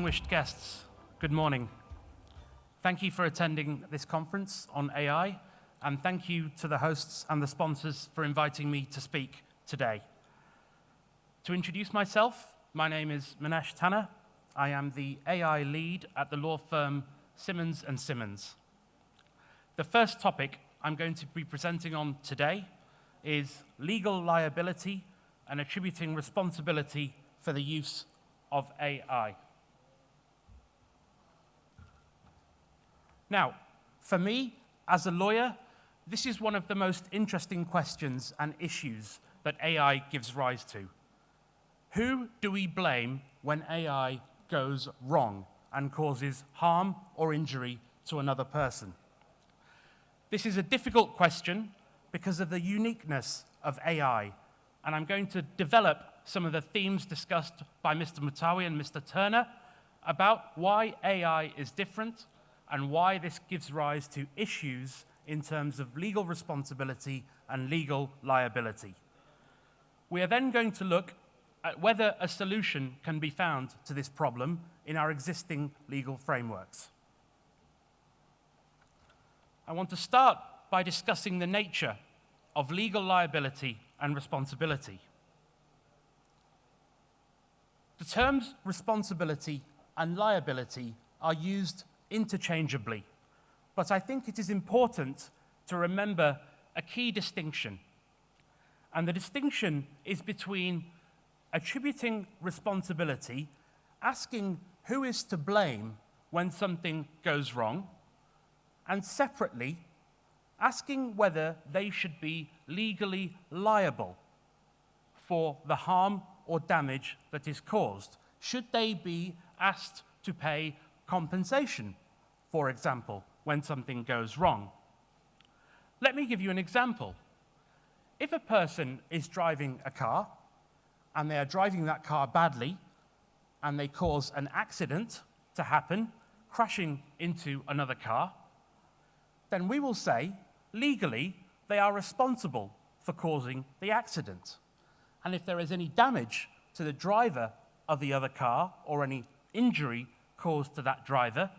distinguished guests, good morning. Thank you for attending this conference on AI, and thank you to the hosts and the sponsors for inviting me to speak today. To introduce myself, my name is Minesh Tanna. I am the AI lead at the law firm Simmons & Simmons. The first topic I'm going to be presenting on today is legal liability and attributing responsibility for the use of AI. Now, for me, as a lawyer, this is one of the most interesting questions and issues that AI gives rise to. Who do we blame when AI goes wrong and causes harm or injury to another person? This is a difficult question because of the uniqueness of AI, and I'm going to develop some of the themes discussed by Mr. Mutawi and Mr. Turner about why AI is different and why this gives rise to issues in terms of legal responsibility and legal liability. We are then going to look at whether a solution can be found to this problem in our existing legal frameworks. I want to start by discussing the nature of legal liability and responsibility. The terms responsibility and liability are used interchangeably, but I think it is important to remember a key distinction. And the distinction is between attributing responsibility, asking who is to blame when something goes wrong, and separately, asking whether they should be legally liable for the harm or damage that is caused. Should they be asked to pay compensation, for example, when something goes wrong? Let me give you an example. If a person is driving a car, and they are driving that car badly, and they cause an accident to happen, crashing into another car, then we will say, legally, they are responsible for causing the accident. And if there is any damage to the driver of the other car, or any injury caused to that driver,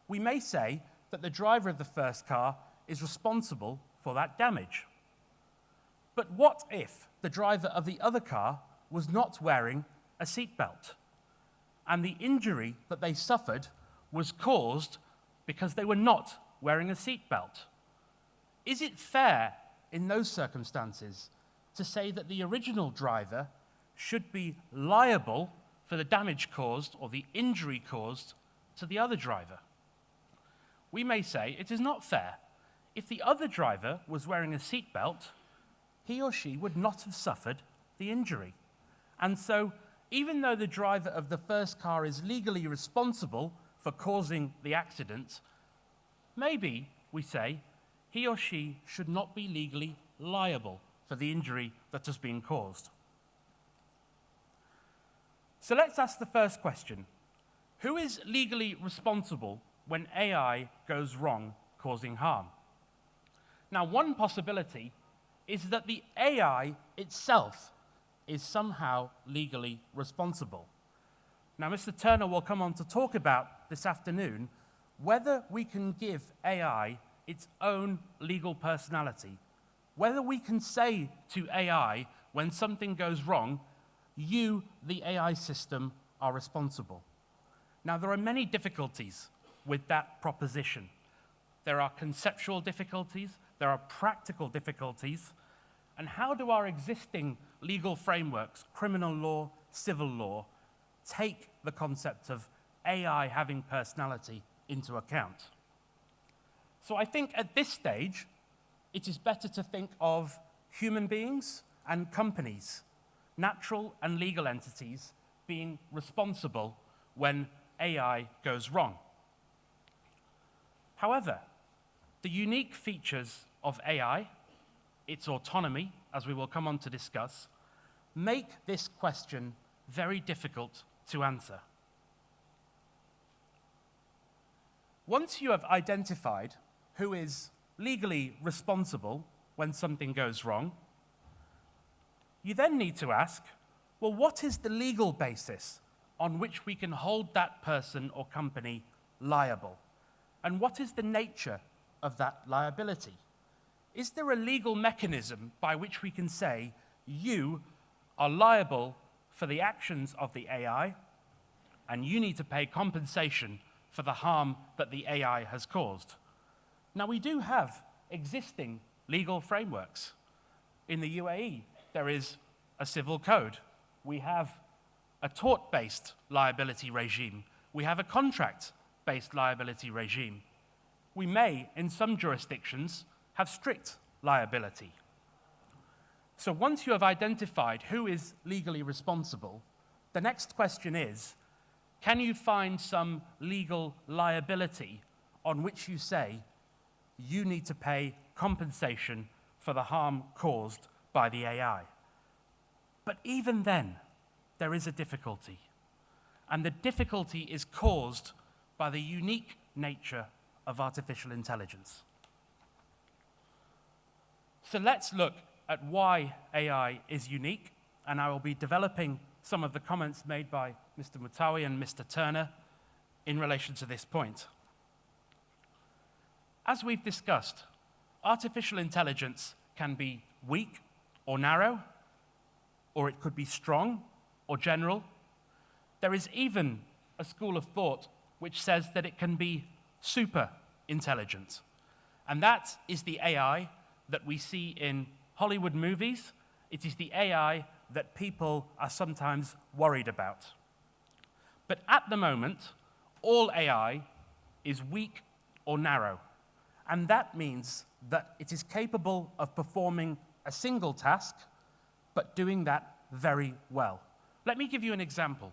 we may say that the driver of the first car is responsible for that damage. But what if the driver of the other car was not wearing a seatbelt, and the injury that they suffered was caused because they were not wearing a seatbelt? Is it fair in those circumstances to say that the original driver should be liable for the damage caused or the injury caused to the other driver? We may say it is not fair. If the other driver was wearing a seatbelt, he or she would not have suffered the injury. And so, even though the driver of the first car is legally responsible for causing the accident, maybe, we say, he or she should not be legally liable for the injury that has been caused. So let's ask the first question. Who is legally responsible when AI goes wrong, causing harm? Now, one possibility is that the AI itself is somehow legally responsible. Now, Mr. Turner will come on to talk about this afternoon whether we can give AI its own legal personality, whether we can say to AI when something goes wrong, you, the AI system, are responsible. Now, there are many difficulties with that proposition. There are conceptual difficulties, there are practical difficulties, and how do our existing legal frameworks, criminal law, civil law, take the concept of AI having personality into account? So I think at this stage, it is better to think of human beings and companies, natural and legal entities, being responsible when AI goes wrong. However, the unique features of AI, its autonomy, as we will come on to discuss, make this question very difficult to answer. Once you have identified who is legally responsible when something goes wrong, you then need to ask, well, what is the legal basis on which we can hold that person or company liable? And what is the nature of that liability? Is there a legal mechanism by which we can say you are liable for the actions of the AI and you need to pay compensation for the harm that the AI has caused? Now, we do have existing legal frameworks. In the UAE, there is a civil code. We have a tort-based liability regime. We have a contract-based liability regime. We may, in some jurisdictions, have strict liability. So once you have identified who is legally responsible, the next question is, can you find some legal liability on which you say you need to pay compensation for the harm caused by the AI? But even then, there is a difficulty. And the difficulty is caused by the unique nature of artificial intelligence. So let's look at why AI is unique, and I will be developing some of the comments made by Mr. Mutawi and Mr. Tanna in relation to this point. As we've discussed, artificial intelligence can be weak or narrow, or it could be strong or general. There is even a school of thought which says that it can be super intelligent. And that is the AI that we see in Hollywood movies. It is the AI that people are sometimes worried about. But at the moment, all AI is weak or narrow. And that means that it is capable of performing a single task, but doing that very well. Let me give you an example.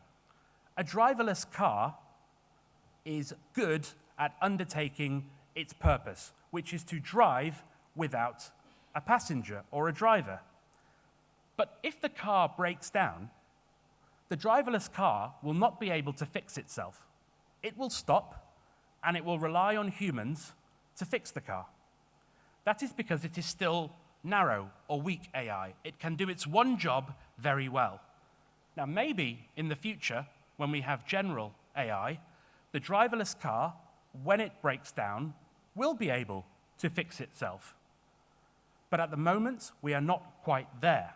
A driverless car is good at undertaking its purpose, which is to drive without a passenger or a driver. But if the car breaks down, the driverless car will not be able to fix itself. It will stop, and it will rely on humans to fix the car. That is because it is still narrow or weak AI. It can do its one job very well. Now, maybe in the future, when we have general AI, the driverless car, when it breaks down, will be able to fix itself. But at the moment, we are not quite there.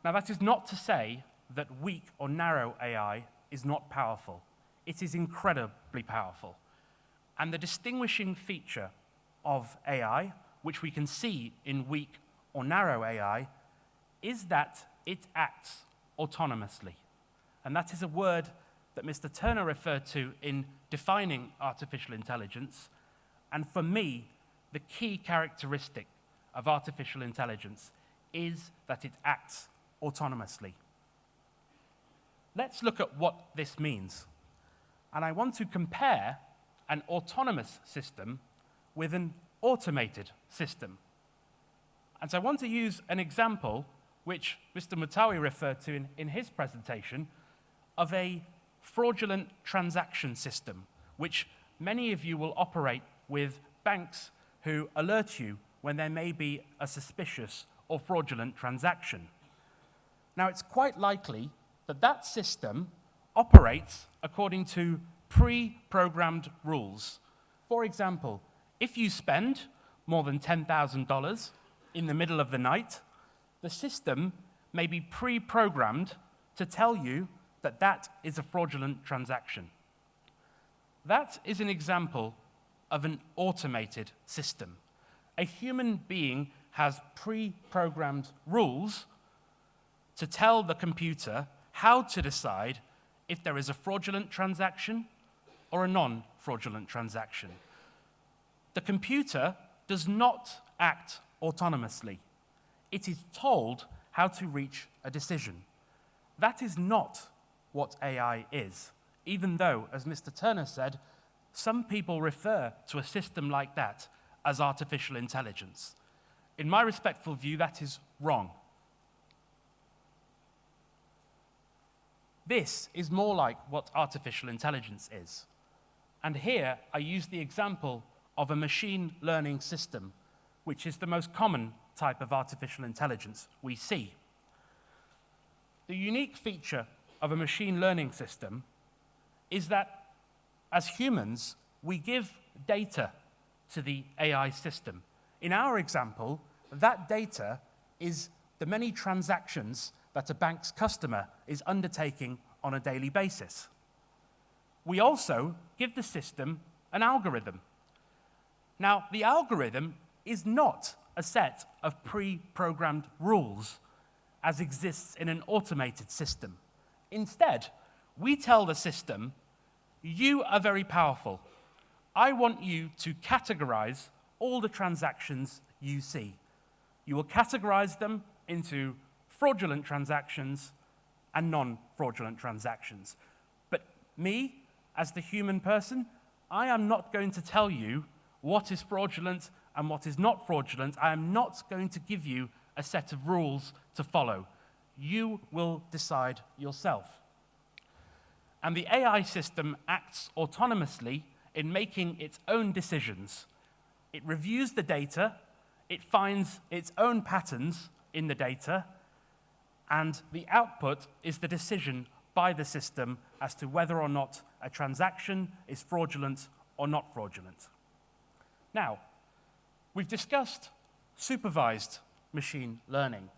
Now, that is not to say that weak or narrow AI is not powerful. It is incredibly powerful. And the distinguishing feature of AI, which we can see in weak or narrow AI, is that it acts autonomously. And that is a word that Mr. Tanna referred to in defining artificial intelligence. And for me, the key characteristic of artificial intelligence is that it acts autonomously. Let's look at what this means. And I want to compare an autonomous system with an automated system. And so I want to use an example which Mr. Mutawi referred to in his presentation of a fraudulent transaction system, which many of you will operate with banks who alert you when there may be a suspicious or fraudulent transaction. Now, it's quite likely that that system operates according to pre-programmed rules. For example, if you spend more than $10,000 in the middle of the night, the system may be pre-programmed to tell you that that is a fraudulent transaction. That is an example of an automated system. A human being has pre-programmed rules to tell the computer how to decide if there is a fraudulent transaction or a non-fraudulent transaction. The computer does not act autonomously. It is told how to reach a decision. That is not what AI is, even though, as Mr. Tanna said, some people refer to a system like that as artificial intelligence. In my respectful view, that is wrong. This is more like what artificial intelligence is. And here I use the example of a machine learning system, which is the most common type of artificial intelligence we see. The unique feature of a machine learning system is that as humans, we give data to the AI system. In our example, that data is the many transactions that a bank's customer is undertaking on a daily basis. We also give the system an algorithm. Now, the algorithm is not a set of pre-programmed rules as exists in an automated system. Instead, we tell the system, you are very powerful. I want you to categorize all the transactions you see. You will categorize them into fraudulent transactions and non-fraudulent transactions. But me, as the human person, I am not going to tell you what is fraudulent and what is not fraudulent. I am not going to give you a set of rules to follow. You will decide yourself. And the AI system acts autonomously in making its own decisions. It reviews the data, it finds its own patterns in the data, and the output is the decision by the system as to whether or not a transaction is fraudulent or not fraudulent. Now, we've discussed supervised machine learning.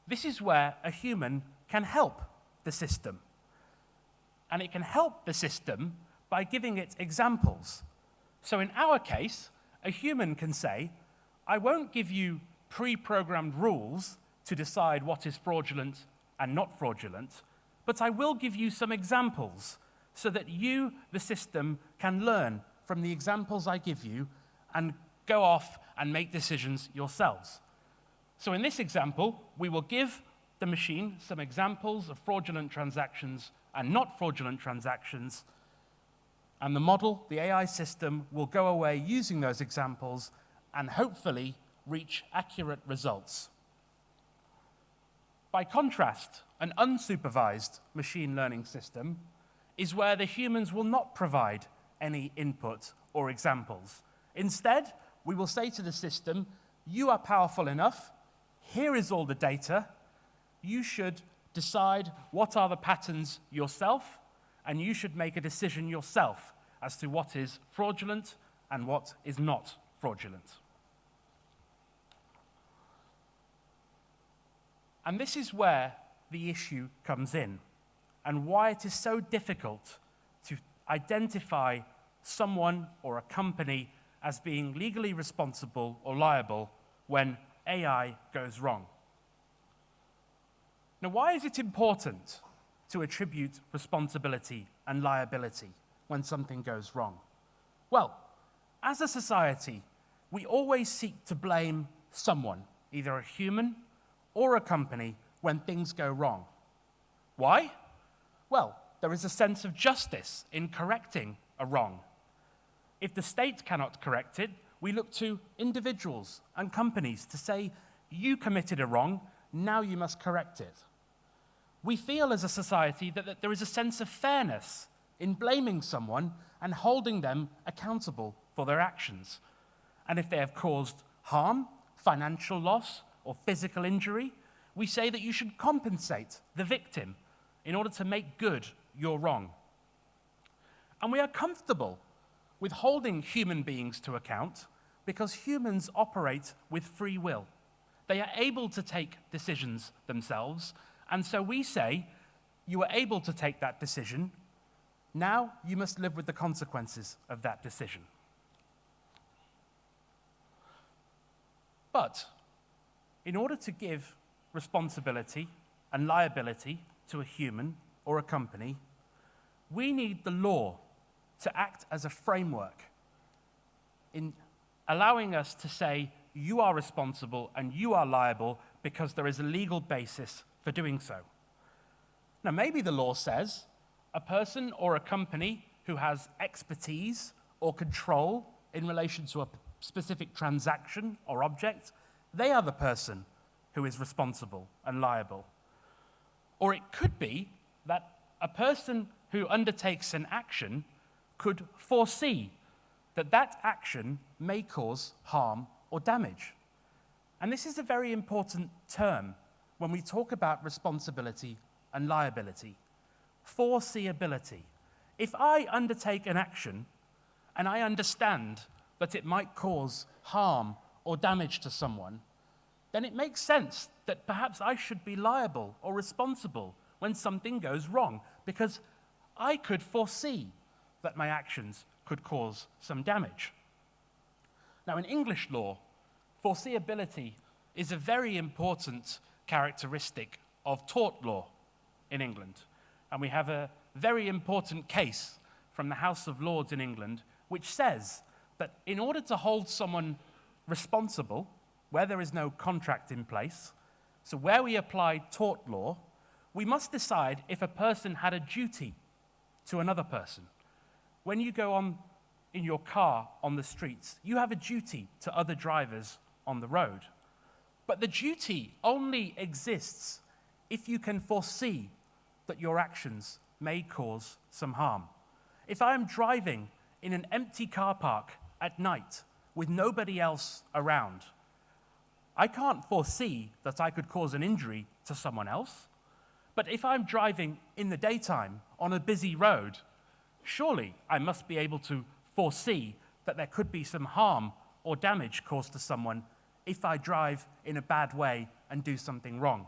This is where a human can help the system. And it can help the system by giving it examples. So in our case, a human can say, I won't give you pre-programmed rules to decide what is fraudulent and not fraudulent, but I will give you some examples so that you, the system, can learn from the examples I give you and go off and make decisions yourselves. So in this example, we will give the machine some examples of fraudulent transactions and not fraudulent transactions, and the model, the AI system, will go away using those examples and hopefully reach accurate results. By contrast, an unsupervised machine learning system is where the humans will not provide any input or examples. Instead, we will say to the system, you are powerful enough, here is all the data, you should decide what are the patterns yourself, and you should make a decision yourself as to what is fraudulent and what is not fraudulent. And this is where the issue comes in, and why it is so difficult to identify someone or a company as being legally responsible or liable when AI goes wrong. Now, why is it important to attribute responsibility and liability when something goes wrong? Well, as a society, we always seek to blame someone, either a human or a company, when things go wrong. Why? Well, there is a sense of justice in correcting a wrong. If the state cannot correct it, we look to individuals and companies to say, you committed a wrong, now you must correct it. We feel as a society that there is a sense of fairness in blaming someone and holding them accountable for their actions. And if they have caused harm, financial loss, or physical injury, we say that you should compensate the victim in order to make good your wrong. And we are comfortable with holding human beings to account because humans operate with free will. They are able to take decisions themselves, and so we say, you are able to take that decision, now you must live with the consequences of that decision. But in order to give responsibility and liability to a human or a company, we need the law to act as a framework in allowing us to say, you are responsible and you are liable because there is a legal basis for doing so. Now, maybe the law says a person or a company who has expertise or control in relation to a specific transaction or object, they are the person who is responsible and liable. Or it could be that a person who undertakes an action could foresee that that action may cause harm or damage. And this is a very important term when we talk about responsibility and liability. foreseeability. If I undertake an action and I understand that it might cause harm or damage to someone, then it makes sense that perhaps I should be liable or responsible when something goes wrong, because I could foresee that my actions could cause some damage. Now, in English law, foreseeability is a very important characteristic of tort law in England. And we have a very important case from the House of Lords in England which says that in order to hold someone responsible where there is no contract in place, so where we apply tort law, we must decide if a person had a duty to another person. When you go on in your car on the streets, you have a duty to other drivers on the road. But the duty only exists if you can foresee that your actions may cause some harm. If I am driving in an empty car park at night with nobody else around, I can't foresee that I could cause an injury to someone else. But if I'm driving in the daytime on a busy road, surely I must be able to foresee that there could be some harm or damage caused to someone if I drive in a bad way and do something wrong.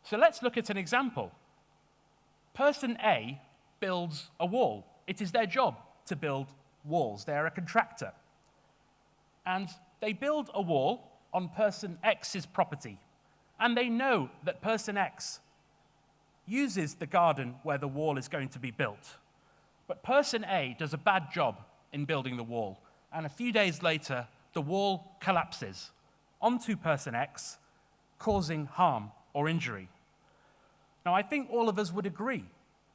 So let's look at an example. Person A builds a wall. It is their job to build walls. They're a contractor. And they build a wall on person X's property. And they know that person X uses the garden where the wall is going to be built. But person A does a bad job in building the wall. And a few days later, the wall collapses onto person X, causing harm or injury. Now, I think all of us would agree.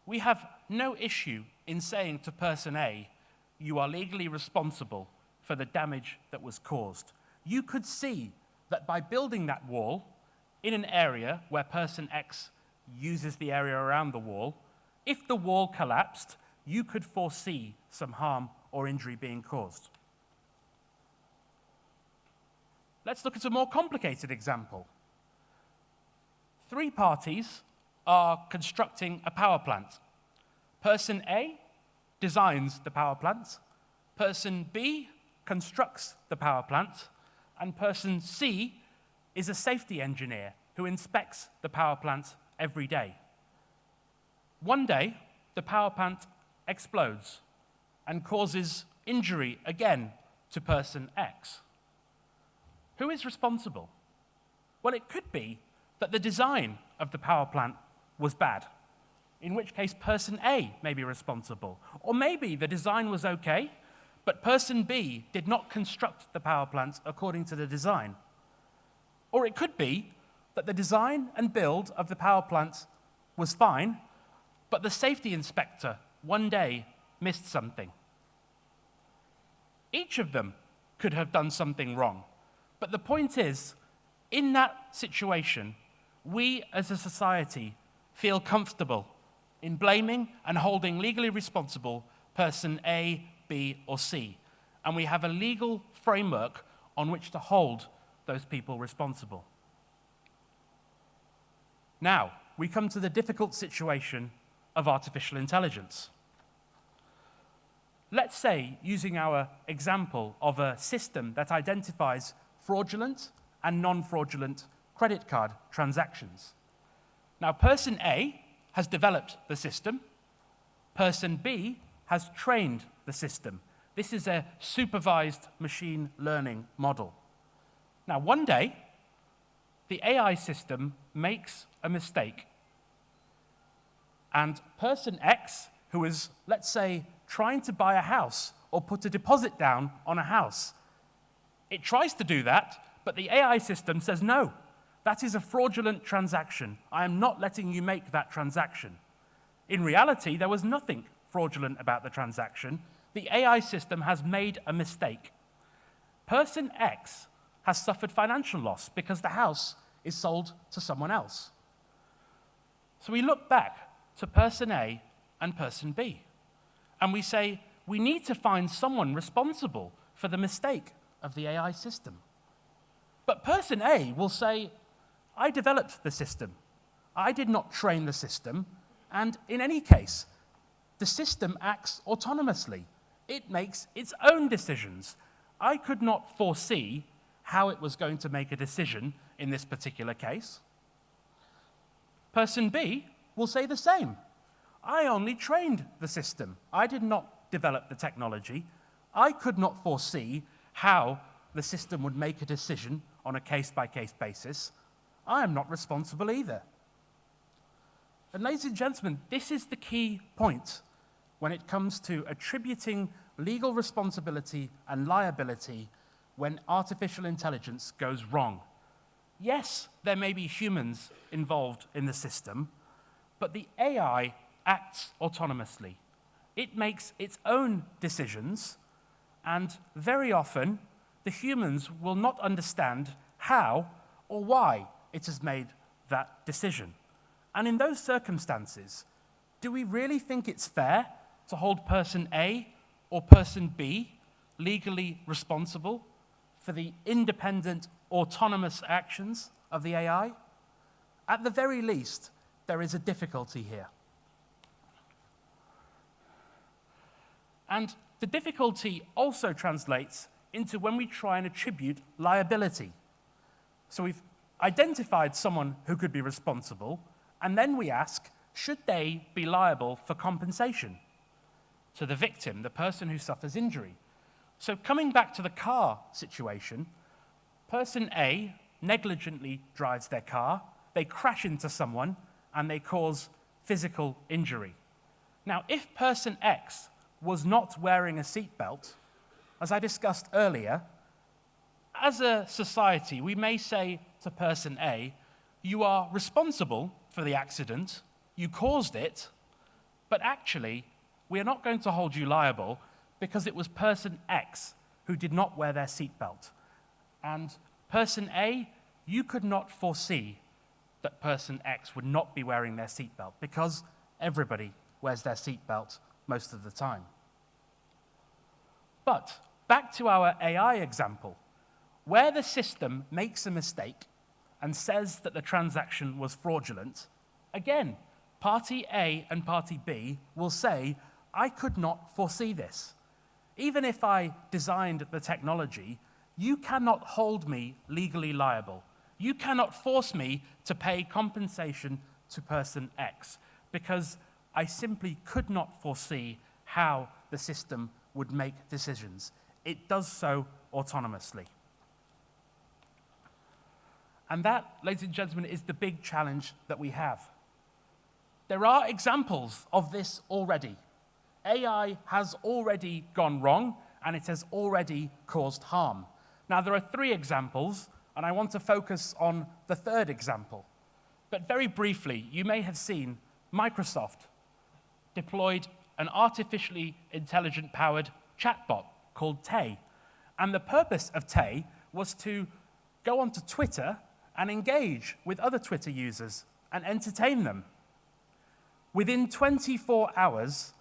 We have no issue in saying to person A, you are legally responsible for the damage that was caused. You could see that by building that wall in an area where person X uses the area around the wall, if the wall collapsed, you could foresee some harm or injury being caused. Let's look at a more complicated example. 3 parties are constructing a power plant. Person A designs the power plant, person B constructs the power plant, and person C is a safety engineer who inspects the power plant every day. One day, the power plant explodes and causes injury again to person X. Who is responsible? Well, it could be that the design of the power plant was bad, in which case person A may be responsible. Or maybe the design was okay, but person B did not construct the power plant according to the design. Or it could be that the design and build of the power plant was fine, but the safety inspector one day missed something. Each of them could have done something wrong. But the point is, in that situation, we as a society feel comfortable in blaming and holding legally responsible person A, B, or C. And we have a legal framework on which to hold those people responsible. Now, we come to the difficult situation of artificial intelligence. Let's say, using our example of a system that identifies fraudulent and non-fraudulent credit card transactions. Now, person A has developed the system. Person B has trained the system. This is a supervised machine learning model. Now, one day, the AI system makes a mistake. And person X, who is, let's say, trying to buy a house or put a deposit down on a house, it tries to do that, but the AI system says, no, that is a fraudulent transaction. I am not letting you make that transaction. In reality, there was nothing fraudulent about the transaction. The AI system has made a mistake. Person X has suffered financial loss because the house is sold to someone else. So we look back to person A and person B, and we say, we need to find someone responsible for the mistake of the AI system. But person A will say, I developed the system. I did not train the system, and in any case, the system acts autonomously. It makes its own decisions. I could not foresee how it was going to make a decision in this particular case. Person B will say the same. I only trained the system. I did not develop the technology. I could not foresee how the system would make a decision on a case-by-case basis. I am not responsible either. And ladies and gentlemen, this is the key point when it comes to attributing legal responsibility and liability when artificial intelligence goes wrong. Yes, there may be humans involved in the system, but the AI acts autonomously. It makes its own decisions, and very often, the humans will not understand how or why it has made that decision. And in those circumstances, do we really think it's fair to hold person A or person B legally responsible for the independent, autonomous actions of the AI? At the very least, there is a difficulty here. And the difficulty also translates into when we try and attribute liability. So we've identified someone who could be responsible, and then we ask, should they be liable for compensation to the victim, the person who suffers injury? So coming back to the car situation, person A negligently drives their car, they crash into someone, and they cause physical injury. Now, if person X was not wearing a seatbelt, as I discussed earlier, as a society, we may say to person A, you are responsible for the accident, you caused it, but actually, we are not going to hold you liable because it was person X who did not wear their seatbelt. And person A, you could not foresee that person X would not be wearing their seatbelt because everybody wears their seatbelt most of the time. But back to our AI example, where the system makes a mistake and says that the transaction was fraudulent, again, party A and party B will say, I could not foresee this. Even if I designed the technology, you cannot hold me legally liable. You cannot force me to pay compensation to person X because I simply could not foresee how the system would make decisions. It does so autonomously. And that, ladies and gentlemen, is the big challenge that we have. There are examples of this already. AI has already gone wrong, and it has already caused harm. Now, there are 3 examples, and I want to focus on the 3rd example. But very briefly, you may have seen Microsoft deployed an artificially intelligent-powered chatbot called Tay. And the purpose of Tay was to go onto Twitter and engage with other Twitter users and entertain them. Within 24 hours,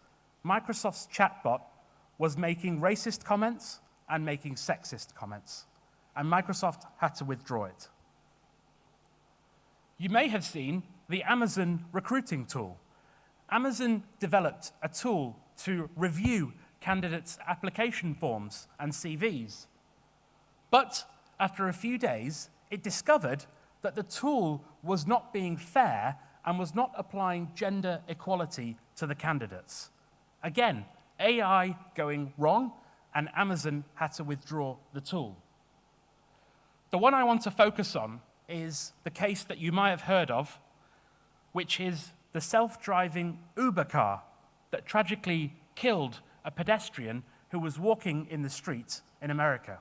Microsoft's chatbot was making racist comments and making sexist comments, and Microsoft had to withdraw it. You may have seen the Amazon recruiting tool. Amazon developed a tool to review candidates' application forms and CVs. But after a few days, it discovered that the tool was not being fair and was not applying gender equality to the candidates. Again, AI going wrong, and Amazon had to withdraw the tool. The one I want to focus on is the case that you might have heard of, which is the self-driving Uber car that tragically killed a pedestrian who was walking in the street in America.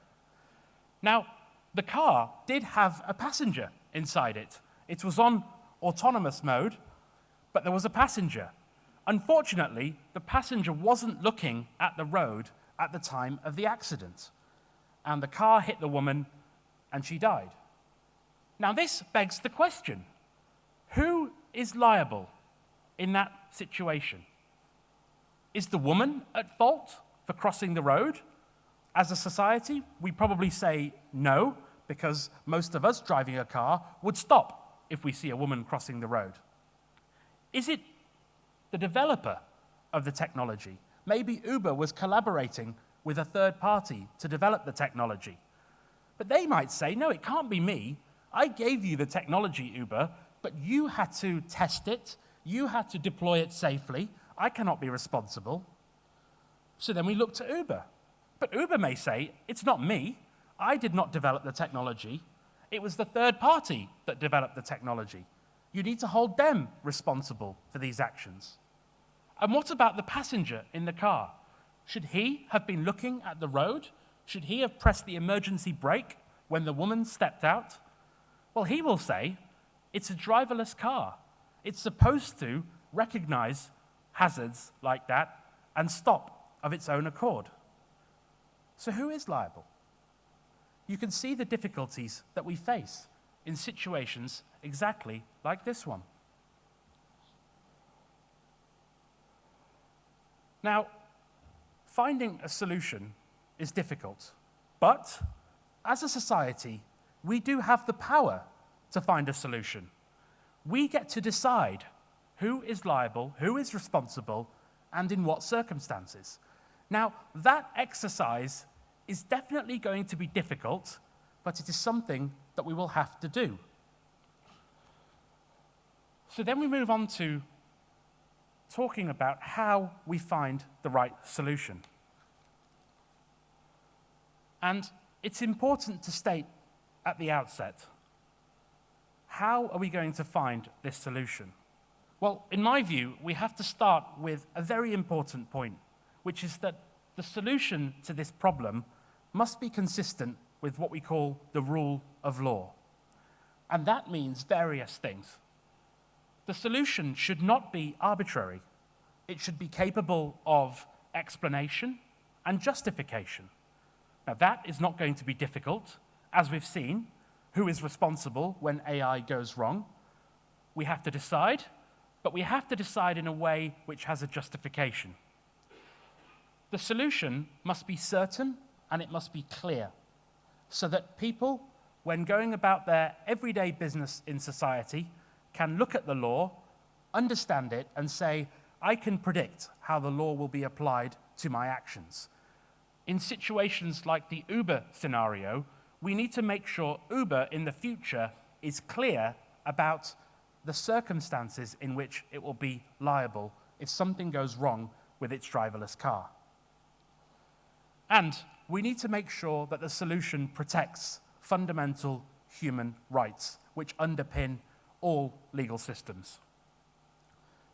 Now, the car did have a passenger inside it. It was on autonomous mode, but there was a passenger. Unfortunately, the passenger wasn't looking at the road at the time of the accident, and the car hit the woman, and she died. Now, this begs the question, who is liable in that situation? Is the woman at fault for crossing the road? As a society, we probably say no, because most of us driving a car would stop if we see a woman crossing the road? Is it the developer of the technology? Maybe Uber was collaborating with a third party to develop the technology. But they might say, no, it can't be me. I gave you the technology, Uber, but you had to test it. You had to deploy it safely. I cannot be responsible. So then we look to Uber. But Uber may say, it's not me. I did not develop the technology. It was the third party that developed the technology. You need to hold them responsible for these actions. And what about the passenger in the car? Should he have been looking at the road? Should he have pressed the emergency brake when the woman stepped out? Well, he will say, it's a driverless car. It's supposed to recognize hazards like that and stop of its own accord. So who is liable? You can see the difficulties that we face in situations exactly like this one. Now, finding a solution is difficult, but as a society, we do have the power to find a solution. We get to decide who is liable, who is responsible, and in what circumstances. Now, that exercise is definitely going to be difficult, but it is something that we will have to do. So then we move on to talking about how we find the right solution. And it's important to state at the outset, how are we going to find this solution? Well, in my view, we have to start with a very important point, which is that the solution to this problem must be consistent with what we call the rule of law. And that means various things. The solution should not be arbitrary. It should be capable of explanation and justification. Now, that is not going to be difficult. As we've seen, who is responsible when AI goes wrong? We have to decide, but we have to decide in a way which has a justification. The solution must be certain and it must be clear, so that people, when going about their everyday business in society, can look at the law, understand it, and say, I can predict how the law will be applied to my actions. In situations like the Uber scenario, we need to make sure Uber in the future is clear about the circumstances in which it will be liable if something goes wrong with its driverless car. And we need to make sure that the solution protects fundamental human rights, which underpin all legal systems.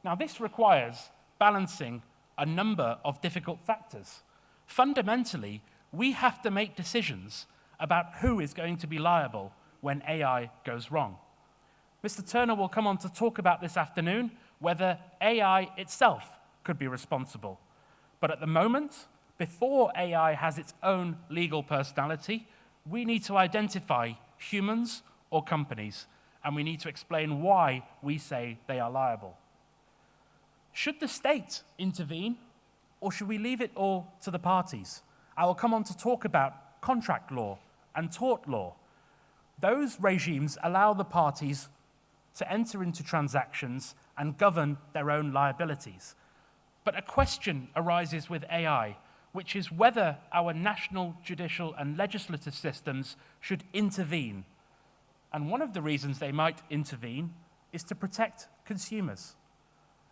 Now, this requires balancing a number of difficult factors. Fundamentally, we have to make decisions about who is going to be liable when AI goes wrong. Mr. Tanna will come on to talk about this afternoon whether AI itself could be responsible. But at the moment, before AI has its own legal personality, we need to identify humans or companies, and we need to explain why we say they are liable. Should the state intervene, or should we leave it all to the parties? I will come on to talk about contract law and tort law. Those regimes allow the parties to enter into transactions and govern their own liabilities. But a question arises with AI, which is whether our national, judicial, and legislative systems should intervene. And one of the reasons they might intervene is to protect consumers.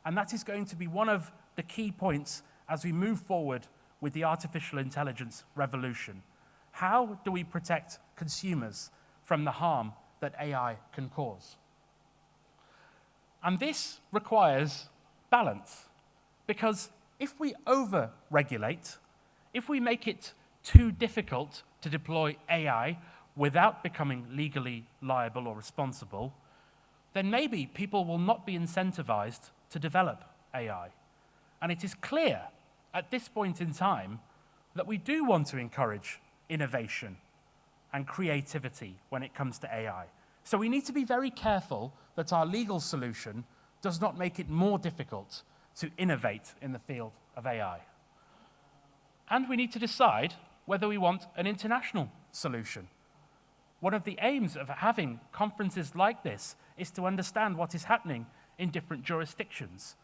And that is going to be one of the key points as we move forward with the artificial intelligence revolution. How do we protect consumers from the harm that AI can cause? And this requires balance, because if we over-regulate, if we make it too difficult to deploy AI without becoming legally liable or responsible, then maybe people will not be incentivized to develop AI. And it is clear at this point in time that we do want to encourage innovation and creativity when it comes to AI. So we need to be very careful that our legal solution does not make it more difficult to innovate in the field of AI. And we need to decide whether we want an international solution. One of the aims of having conferences like this is to understand what is happening in different jurisdictions.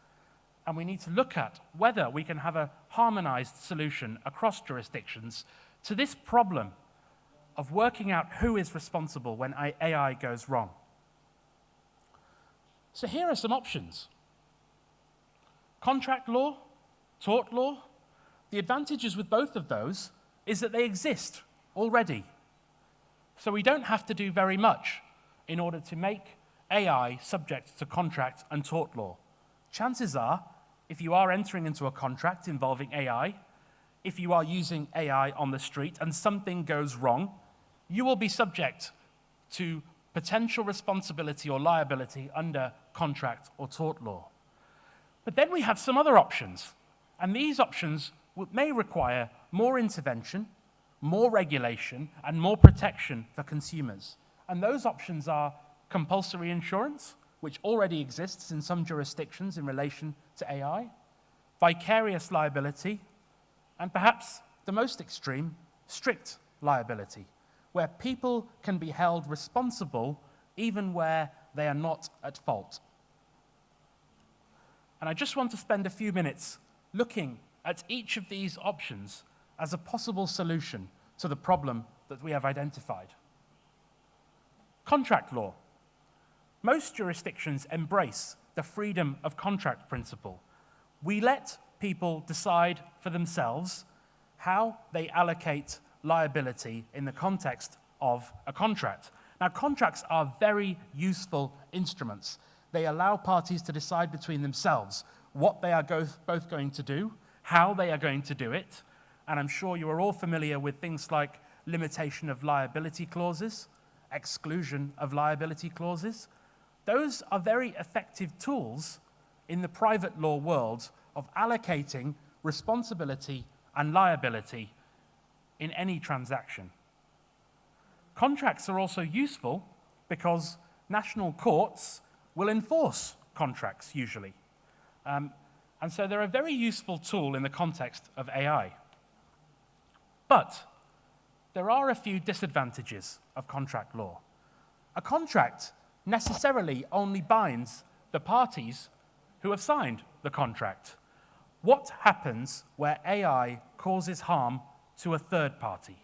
And we need to look at whether we can have a harmonized solution across jurisdictions to this problem of working out who is responsible when AI goes wrong. So here are some options. Contract law, tort law. The advantages with both of those is that they exist already. So we don't have to do very much in order to make AI subject to contract and tort law. Chances are, if you are entering into a contract involving AI, if you are using AI on the street and something goes wrong, you will be subject to potential responsibility or liability under contract or tort law. But then we have some other options, and these options may require more intervention, more regulation, and more protection for consumers. And those options are compulsory insurance, which already exists in some jurisdictions in relation to AI, vicarious liability, and perhaps the most extreme, strict liability, where people can be held responsible even where they are not at fault. And I just want to spend a few minutes looking at each of these options as a possible solution to the problem that we have identified. Contract law. Most jurisdictions embrace the freedom of contract principle. We let people decide for themselves how they allocate liability in the context of a contract. Now, contracts are very useful instruments. They allow parties to decide between themselves what they are both going to do, how they are going to do it, and I'm sure you are all familiar with things like limitation of liability clauses, exclusion of liability clauses. Those are very effective tools in the private law world of allocating responsibility and liability in any transaction. Contracts are also useful because national courts will enforce contracts usually. And so they're a very useful tool in the context of AI. But there are a few disadvantages of contract law. A contract necessarily only binds the parties who have signed the contract. What happens where AI causes harm to a third party?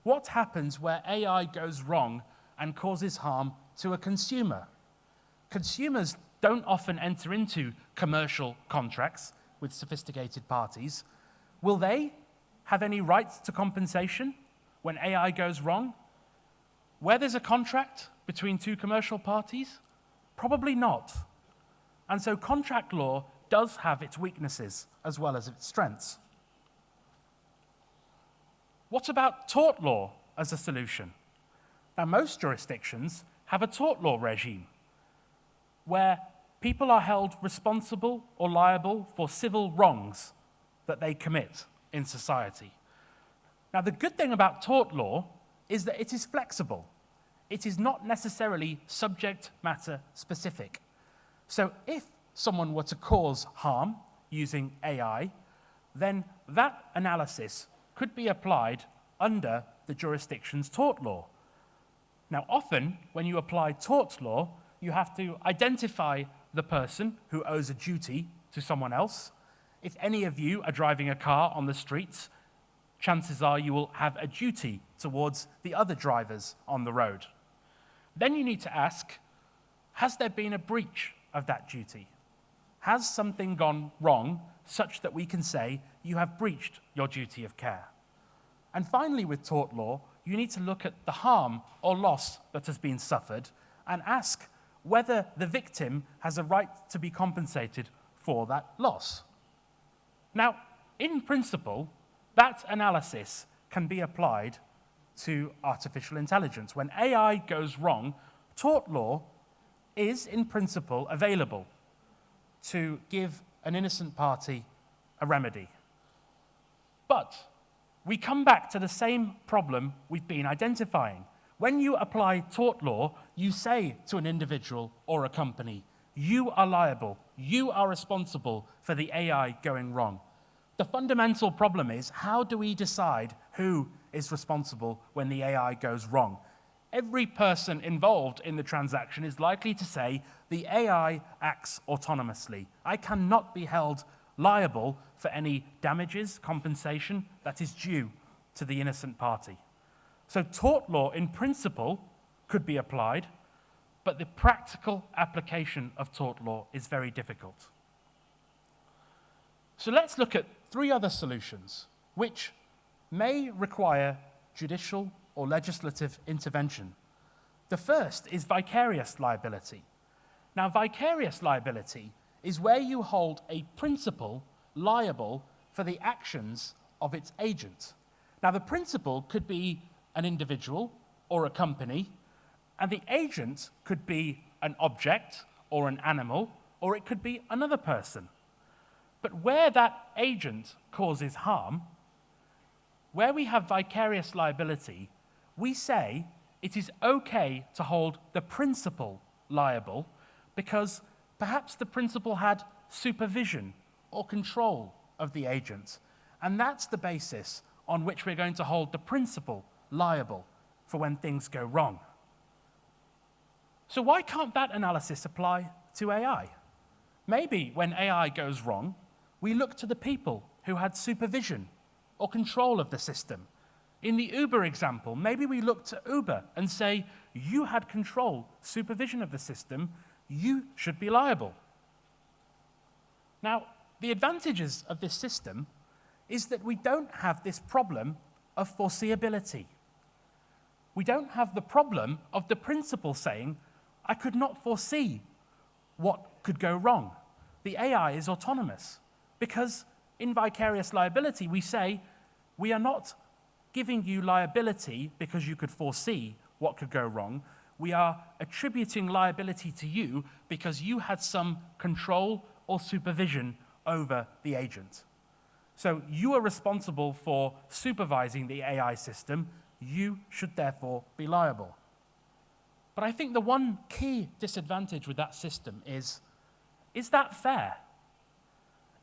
What happens where AI goes wrong and causes harm to a consumer? Consumers don't often enter into commercial contracts with sophisticated parties. Will they have any right to compensation when AI goes wrong? Where there's a contract between two commercial parties? Probably not. And so contract law does have its weaknesses as well as its strengths. What about tort law as a solution? Now, most jurisdictions have a tort law regime where people are held responsible or liable for civil wrongs that they commit in society. Now, the good thing about tort law is that it is flexible. It is not necessarily subject matter specific. So if someone were to cause harm using AI, then that analysis could be applied under the jurisdiction's tort law. Now, often when you apply tort law, you have to identify the person who owes a duty to someone else. If any of you are driving a car on the streets, chances are you will have a duty towards the other drivers on the road. Then you need to ask, has there been a breach of that duty? Has something gone wrong such that we can say you have breached your duty of care? And finally, with tort law, you need to look at the harm or loss that has been suffered and ask whether the victim has a right to be compensated for that loss. Now, in principle, that analysis can be applied to artificial intelligence. When AI goes wrong, tort law is, in principle, available to give an innocent party a remedy. But we come back to the same problem we've been identifying. When you apply tort law, you say to an individual or a company, you are liable, you are responsible for the AI going wrong. The fundamental problem is, how do we decide who is responsible when the AI goes wrong? every person involved in the transaction is likely to say, the AI acts autonomously. I cannot be held liable for any damages, compensation that is due to the innocent party. So tort law, in principle, could be applied, but the practical application of tort law is very difficult. So let's look at 3 other solutions, which may require judicial or legislative intervention. The first is vicarious liability. Now, vicarious liability is where you hold a principal liable for the actions of its agent. Now, the principal could be an individual or a company, and the agent could be an object or an animal, or it could be another person. But where that agent causes harm, where we have vicarious liability, we say it is okay to hold the principal liable because perhaps the principal had supervision or control of the agent. And that's the basis on which we're going to hold the principal liable for when things go wrong. So why can't that analysis apply to AI? Maybe when AI goes wrong, we look to the people who had supervision or control of the system. In the Uber example, maybe we look to Uber and say, you had control, supervision of the system, you should be liable. Now, the advantages of this system is that we don't have this problem of foreseeability. We don't have the problem of the principal saying, I could not foresee what could go wrong. The AI is autonomous because in vicarious liability we say we are not giving you liability because you could foresee what could go wrong. We are attributing liability to you because you had some control or supervision over the agent. So you are responsible for supervising the AI system. You should therefore be liable. But I think the one key disadvantage with that system is that fair?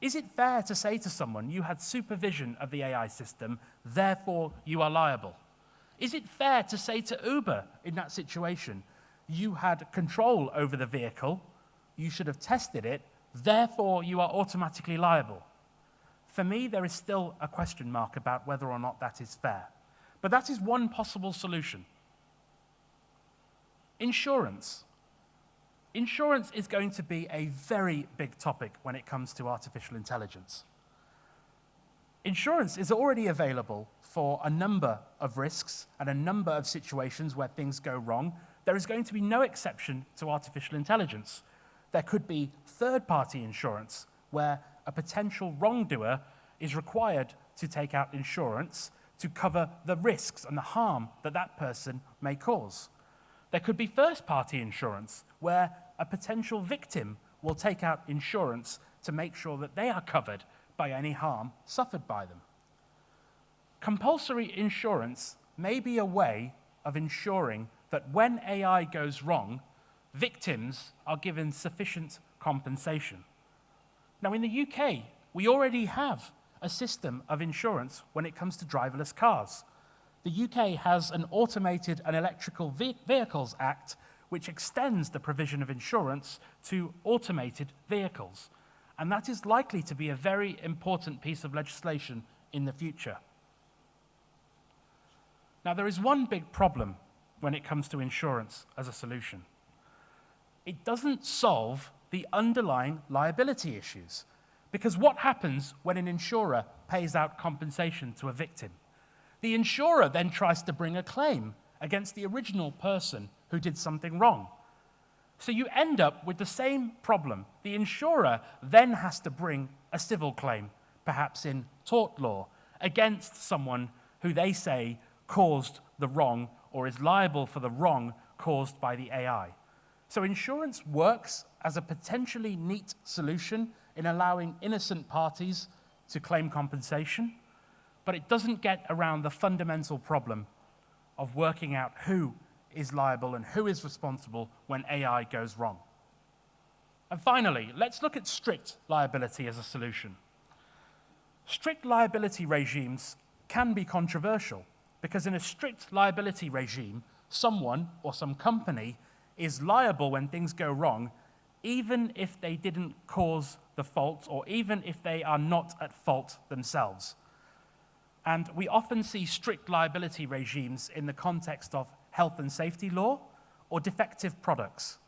Is it fair to say to someone, you had supervision of the AI system, therefore you are liable? Is it fair to say to Uber in that situation, you had control over the vehicle, you should have tested it, therefore you are automatically liable? For me, there is still a question mark about whether or not that is fair. But that is one possible solution. Insurance. Insurance is going to be a very big topic when it comes to artificial intelligence. Insurance is already available for a number of risks and a number of situations where things go wrong. There is going to be no exception to artificial intelligence. There could be third-party insurance where a potential wrongdoer is required to take out insurance to cover the risks and the harm that that person may cause. There could be first-party insurance, where a potential victim will take out insurance to make sure that they are covered by any harm suffered by them. Compulsory insurance may be a way of ensuring that when AI goes wrong, victims are given sufficient compensation. Now, in the UK, we already have a system of insurance when it comes to driverless cars. The UK has an Automated and Electrical Vehicles Act which extends the provision of insurance to automated vehicles. And that is likely to be a very important piece of legislation in the future. Now, there is one big problem when it comes to insurance as a solution. It doesn't solve the underlying liability issues. Because what happens when an insurer pays out compensation to a victim? The insurer then tries to bring a claim against the original person who did something wrong. So you end up with the same problem. The insurer then has to bring a civil claim, perhaps in tort law, against someone who they say caused the wrong or is liable for the wrong caused by the AI. So insurance works as a potentially neat solution in allowing innocent parties to claim compensation, but it doesn't get around the fundamental problem of working out who is liable and who is responsible when AI goes wrong. And finally, let's look at strict liability as a solution. Strict liability regimes can be controversial because in a strict liability regime, someone or some company is liable when things go wrong, even if they didn't cause the fault or even if they are not at fault themselves. And we often see strict liability regimes in the context of health and safety law or defective products.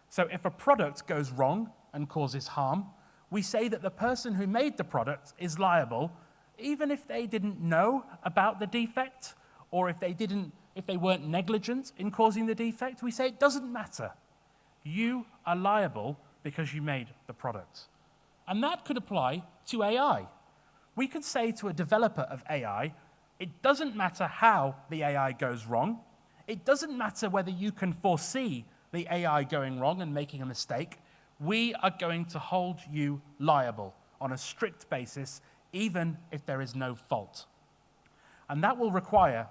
So if a product goes wrong and causes harm, we say that the person who made the product is liable, even if they didn't know about the defect, or if they weren't negligent in causing the defect. We say it doesn't matter. You are liable because you made the product. And that could apply to AI. We could say to a developer of AI, it doesn't matter how the AI goes wrong. It doesn't matter whether you can foresee the AI going wrong and making a mistake. We are going to hold you liable on a strict basis, even if there is no fault. And that will require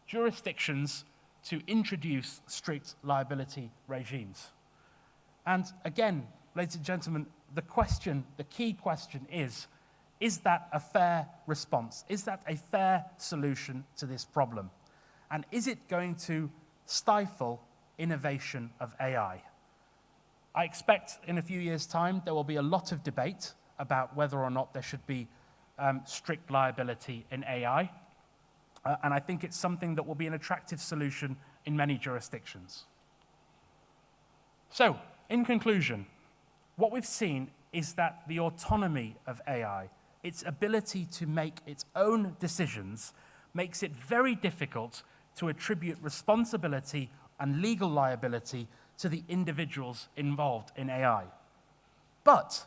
jurisdictions to introduce strict liability regimes. And again, ladies and gentlemen, the key question is that a fair response? Is that a fair solution to this problem? And is it going to stifle innovation of AI? I expect in a few years' time there will be a lot of debate about whether or not there should be strict liability in AI. And I think it's something that will be an attractive solution in many jurisdictions. So, in conclusion, what we've seen is that the autonomy of AI, its ability to make its own decisions, makes it very difficult to attribute responsibility and legal liability to the individuals involved in AI. But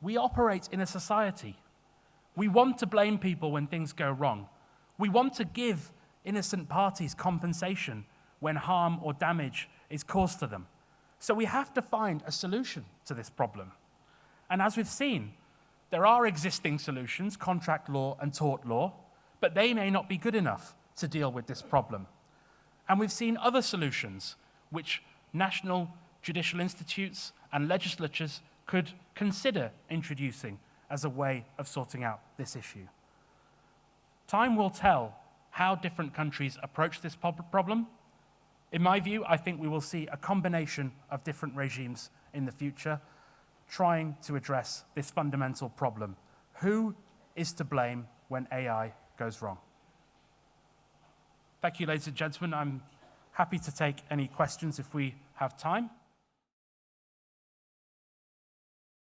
we operate in a society. We want to blame people when things go wrong. We want to give innocent parties compensation when harm or damage is caused to them. So we have to find a solution to this problem. And as we've seen, there are existing solutions, contract law and tort law, but they may not be good enough to deal with this problem. And we've seen other solutions which national judicial institutes and legislatures could consider introducing as a way of sorting out this issue. Time will tell how different countries approach this problem. In my view, I think we will see a combination of different regimes in the future trying to address this fundamental problem. Who is to blame when AI goes wrong? Thank you, ladies and gentlemen. I'm happy to take any questions if we have time.